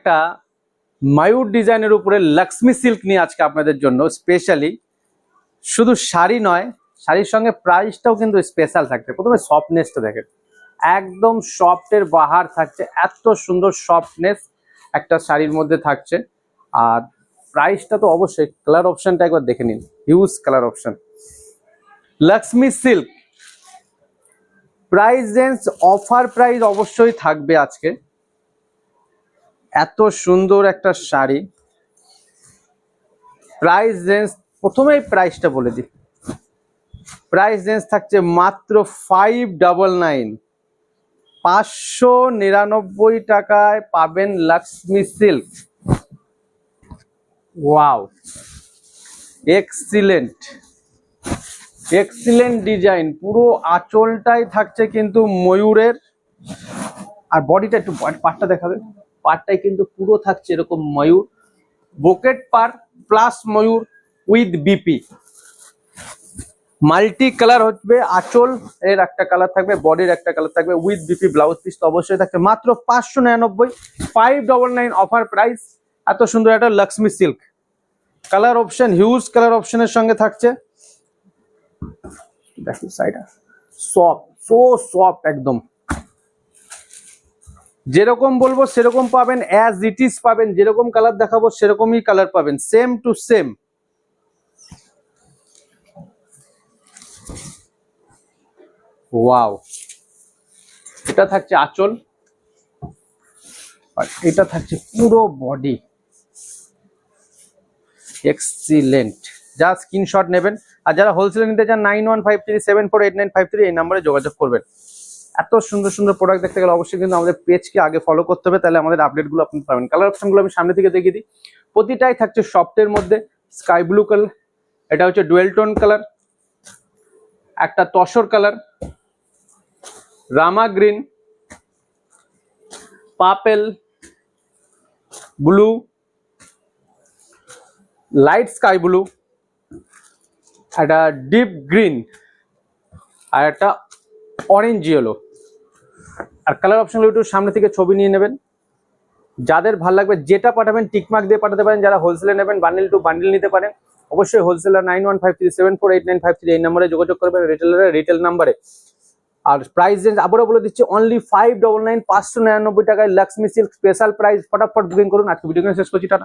একটা ময়ূর ডিজাইনের উপরে লক্ষ্মী সিল্ক নিয়ে আজকে আপনাদের জন্য স্পেশালি। শুধু শাড়ি নয়, শাড়ির সঙ্গে প্রাইসটাও কিন্তু স্পেশাল থাকছে। প্রথমে সফটনেসটা দেখেন, একদম সফটের বাহার থাকছে, এত সুন্দর সফটনেস একটা শাড়ির মধ্যে থাকছে। আর প্রাইসটা তো অবশ্যই, কালার অপশনটা একবার দেখে নিন, huge colour option. Lakshmi silk price range, offer price অবশ্যই থাকবে আজকে। এত সুন্দর একটা শাড়ি, প্রাইস রেঞ্জ প্রথমেই প্রাইসটা বলে দিই, প্রাইস রেঞ্জ থাকছে মাত্র 599, 599 টাকায় পাবেন Lakshmi silk. Wow, excellent excellent design. পুরো আঁচলটাই থাকছে কিন্তু ময়ূরের, আর বডিটা একটু পাটটা দেখাবে, পাটটাই কিন্তু পুরো থাকছে এরকম ময়ূর, বোকেট পার প্লাস ময়ূর উইথ বিপি। মাল্টি কালার হচ্ছে, আঁচল এর একটা কালার থাকবে, বডির একটা কালার থাকবে, উইথ বিপি ব্লাউজ পিস তো অবশ্যই থাকবে। মাত্র 599, 599 অফার প্রাইস। এত সুন্দর একটা Lakshmi silk, colour option huge colour অপশনের সঙ্গে থাকছে। দেখুন সাইডটা সফট, সো সফট একদম, যেরকম বলবো সেরকম পাবেন, অ্যাজ ইট ইজ পাবেন, যেরকম কালার দেখাবো সেরকমই কালার পাবেন, সেম টু সেম। ওয়াও, এটা থাকছে আঁচল, আর এটা থাকছে পুরো বডি। এক্সিলেন্ট, যা স্ক্রিনশট নেবেন। আর যারা হোলসেলে নিতে চান 9153748953 এই নাম্বারে যোগাযোগ করবেন। এত সুন্দর সুন্দর প্রোডাক্ট দেখতে গেলে অবশ্যই কিন্তু আমাদের পেজকে আগে ফলো করতে হবে, তাহলে আমাদের আপডেটগুলো আপনি পাবেন। কালার অপশনগুলো আমি সামনে থেকে দেখিয়ে দিই। প্রতিটাই থাকছে সফটের মধ্যে, স্কাই ব্লু কালার, এটা হচ্ছে ডুয়েল টোন কালার, একটা tussar colour, Rama green, purple, blue, light sky blue, একটা ডিপ গ্রিন, আর একটা অরেঞ্জ ইয়েলো। আর কালার অপশনগুলো একটু সামনে থেকে ছবি নিয়ে নেবেন। যাদের ভালো লাগবে যেটা পাঠাবেন টিকমার্ক দিয়ে পাঠাতে পারেন। যারা হোলসেলে নেবেন বান্ডিল টু বান্ডিল নিতে পারেন। অবশ্যই হোলসেলার 9153748953 এই নাম্বারে যোগাযোগ করবেন, রিটেলারের রিটেল নাম্বারে। আর প্রাইস রেঞ্জ আবারও বলে দিচ্ছি, অনলি 599, 599 টাকায় লক্ষ্মী সিল্ক স্পেশাল প্রাইস। ফটাফট বুকিং করুন। আজকে ভিডিও শেষ করছি, টাটা।